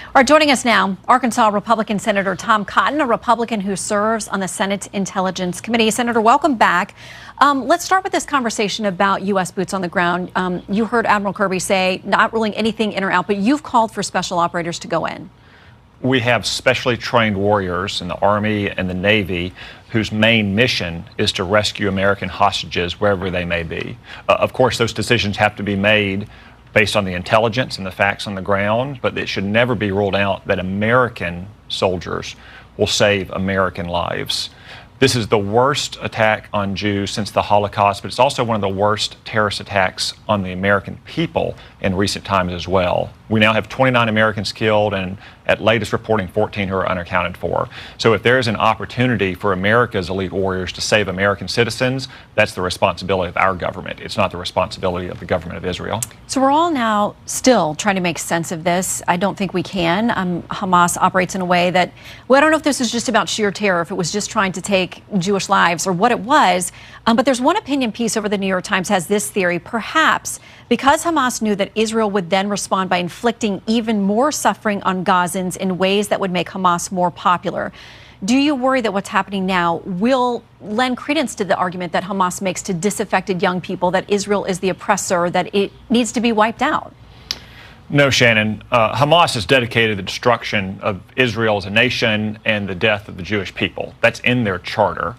All right, joining us now, Arkansas Republican Senator Tom Cotton, a Republican who serves on the Senate Intelligence Committee. Senator, welcome back. Let's start with this conversation about U.S. boots on the ground. You heard Admiral Kirby say not ruling anything in or out, but you've called for special operators to go in. We have specially trained warriors in the Army and the Navy whose main mission is to rescue American hostages wherever they may be. Of course, those decisions have to be made based on the intelligence and the facts on the ground, but it should never be ruled out that American soldiers will save American lives. This is the worst attack on Jews since the Holocaust, but it's also one of the worst terrorist attacks on the American people in recent times as well. We now have 29 Americans killed, and at latest reporting, 14 who are unaccounted for. So if there is an opportunity for America's elite warriors to save American citizens, that's the responsibility of our government. It's not the responsibility of the government of Israel. So we're all now still trying to make sense of this. I don't think we can. Hamas operates in a way that, well, I don't know if this was just about sheer terror, if it was just trying to take Jewish lives or what it was. But there's one opinion piece over the New York Times has this theory, perhaps because Hamas knew that Israel would then respond by inflicting even more suffering on Gazans in ways that would make Hamas more popular. Do you worry that what's happening now will lend credence to the argument that Hamas makes to disaffected young people, that Israel is the oppressor, that it needs to be wiped out? No, Shannon. Hamas has dedicated the destruction of Israel as a nation and the death of the Jewish people. That's in their charter.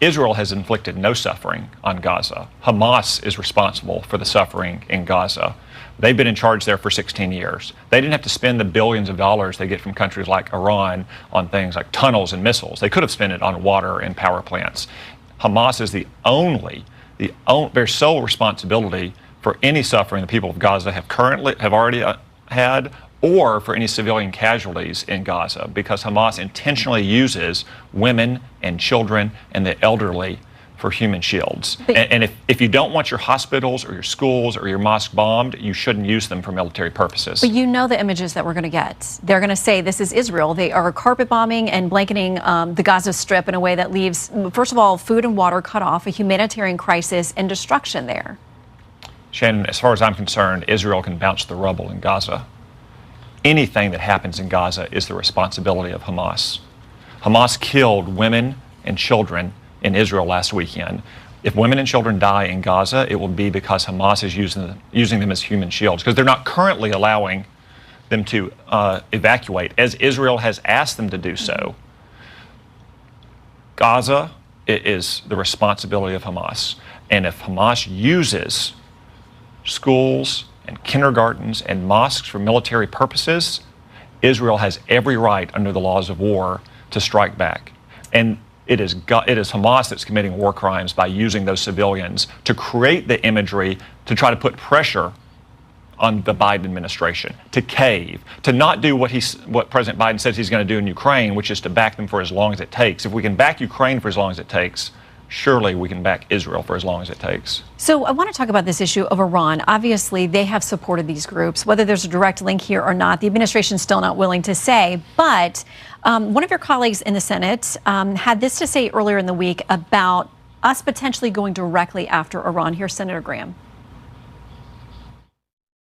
Israel has inflicted no suffering on Gaza. Hamas is responsible for the suffering in Gaza. They've been in charge there for 16 years. They didn't have to spend the billions of dollars they get from countries like Iran on things like tunnels and missiles. They could have spent it on water and power plants. Hamas is their sole responsibility for any suffering the people of Gaza have already had, or for any civilian casualties in Gaza, because Hamas intentionally uses women and children and the elderly for human shields. And if you don't want your hospitals or your schools or your mosque bombed, you shouldn't use them for military purposes. But you know the images that we're going to get. They're going to say this is Israel. They are carpet bombing and blanketing the Gaza Strip in a way that leaves, first of all, food and water cut off, a humanitarian crisis and destruction there. Shannon, as far as I'm concerned, Israel can bounce the rubble in Gaza. Anything that happens in Gaza is the responsibility of Hamas. Hamas killed women and children in Israel last weekend. If women and children die in Gaza, it will be because Hamas is using them as human shields, because they're not currently allowing them to evacuate, as Israel has asked them to do so. Gaza is the responsibility of Hamas. And if Hamas uses schools and kindergartens and mosques for military purposes, Israel has every right under the laws of war to strike back. And it is Hamas that's committing war crimes by using those civilians to create the imagery to try to put pressure on the Biden administration to cave, to not do what President Biden says he's going to do in Ukraine, which is to back them for as long as it takes. If we can back Ukraine for as long as it takes, surely we can back Israel for as long as it takes. So I want to talk about this issue of Iran. Obviously, they have supported these groups, whether there's a direct link here or not. The administration's still not willing to say. But one of your colleagues in the Senate had this to say earlier in the week about us potentially going directly after Iran. Here's Senator Graham.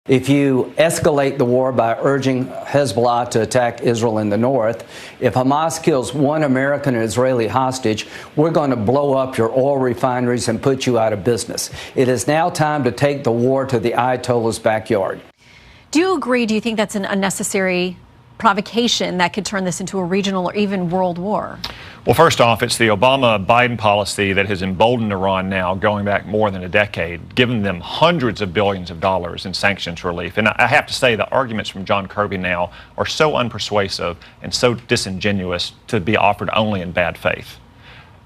If you escalate the war by urging Hezbollah to attack Israel in the north, if Hamas kills one American and Israeli hostage, we're going to blow up your oil refineries and put you out of business. It is now time to take the war to the Ayatollah's backyard. Do you agree? Do you think that's an unnecessary provocation that could turn this into a regional or even world war? Well, first off, it's the Obama-Biden policy that has emboldened Iran now going back more than a decade, giving them hundreds of billions of dollars in sanctions relief. And I have to say the arguments from John Kirby now are so unpersuasive and so disingenuous to be offered only in bad faith.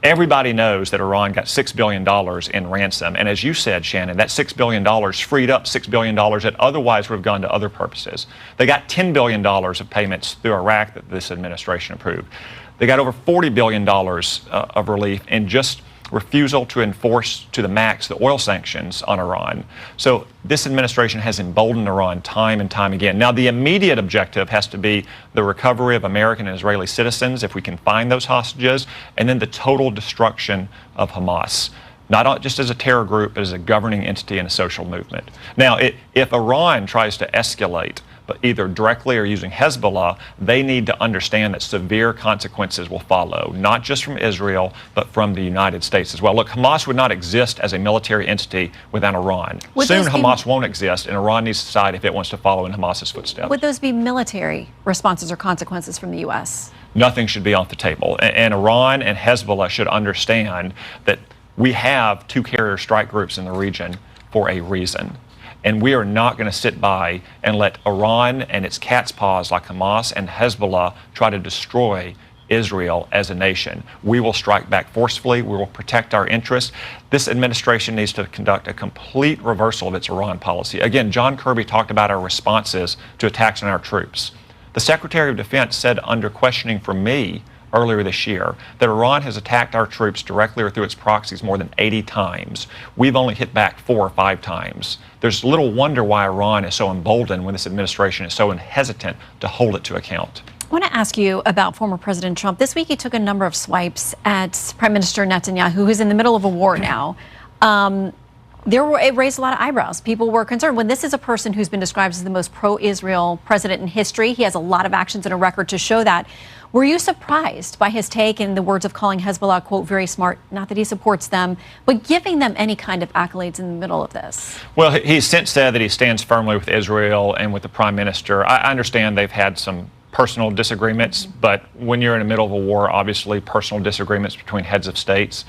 Everybody knows that Iran got $6 billion in ransom. And as you said, Shannon, that $6 billion freed up $6 billion that otherwise would have gone to other purposes. They got $10 billion of payments through Iraq that this administration approved. They got over $40 billion of relief in just refusal to enforce to the max the oil sanctions on Iran. So this administration has emboldened Iran time and time again. Now, the immediate objective has to be the recovery of American and Israeli citizens, if we can find those hostages, and then the total destruction of Hamas, not just as a terror group, but as a governing entity and a social movement. Now, if Iran tries to escalate but either directly or using Hezbollah, they need to understand that severe consequences will follow, not just from Israel, but from the United States as well. Look, Hamas would not exist as a military entity without Iran. Soon Hamas won't exist, and Iran needs to decide if it wants to follow in Hamas's footsteps. Would those be military responses or consequences from the U.S.? Nothing should be off the table. And Iran and Hezbollah should understand that we have two carrier strike groups in the region for a reason. And we are not going to sit by and let Iran and its cat's paws like Hamas and Hezbollah try to destroy Israel as a nation. We will strike back forcefully. We will protect our interests. This administration needs to conduct a complete reversal of its Iran policy. Again, John Kirby talked about our responses to attacks on our troops. The Secretary of Defense said under questioning from me earlier this year that Iran has attacked our troops directly or through its proxies more than 80 times. We've only hit back 4 or 5 times. There's little wonder why Iran is so emboldened when this administration is so hesitant to hold it to account. I want to ask you about former President Trump. This week he took a number of swipes at Prime Minister Netanyahu, who's in the middle of a war now. It raised a lot of eyebrows. People were concerned. When this is a person who's been described as the most pro-Israel president in history, he has a lot of actions and a record to show that. Were you surprised by his take, in the words of calling Hezbollah, quote, very smart, not that he supports them, but giving them any kind of accolades in the middle of this? Well, he's since said that he stands firmly with Israel and with the prime minister. I understand they've had some personal disagreements, but when you're in the middle of a war, obviously personal disagreements between heads of states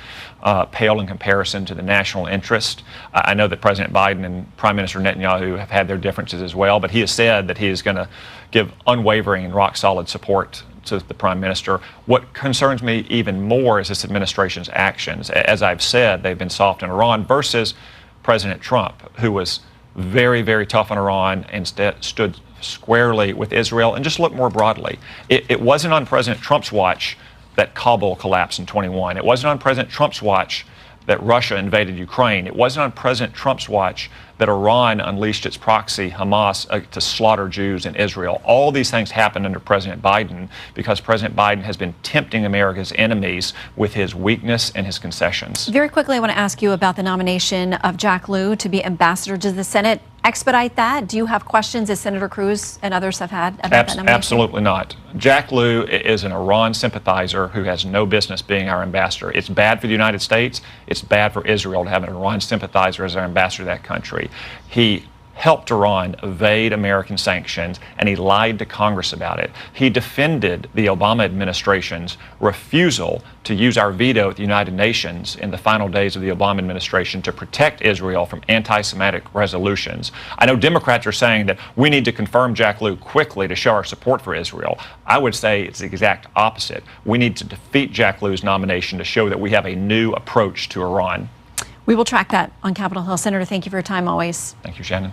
pale in comparison to the national interest. I know that President Biden and Prime Minister Netanyahu have had their differences as well, but he has said that he is going to give unwavering and rock-solid support to the Prime Minister. What concerns me even more is this administration's actions. As I've said, they've been soft on Iran versus President Trump, who was very, very tough on Iran and stood squarely with Israel. And just look more broadly. It wasn't on President Trump's watch that Kabul collapsed in 21. It wasn't on President Trump's watch that Russia invaded Ukraine. It wasn't on President Trump's watch that Iran unleashed its proxy, Hamas, to slaughter Jews in Israel. All these things happened under President Biden because President Biden has been tempting America's enemies with his weakness and his concessions. Very quickly, I want to ask you about the nomination of Jack Lew to be ambassador to the Senate. Expedite that. Do you have questions, as Senator Cruz and others have had about that nomination? Absolutely not. Jack Lew is an Iran sympathizer who has no business being our ambassador. It's bad for the United States. It's bad for Israel to have an Iran sympathizer as our ambassador to that country. He helped Iran evade American sanctions, and he lied to Congress about it. He defended the Obama administration's refusal to use our veto at the United Nations in the final days of the Obama administration to protect Israel from anti-Semitic resolutions. I know Democrats are saying that we need to confirm Jack Lew quickly to show our support for Israel. I would say it's the exact opposite. We need to defeat Jack Lew's nomination to show that we have a new approach to Iran. We will track that on Capitol Hill. Senator, thank you for your time always. Thank you, Shannon.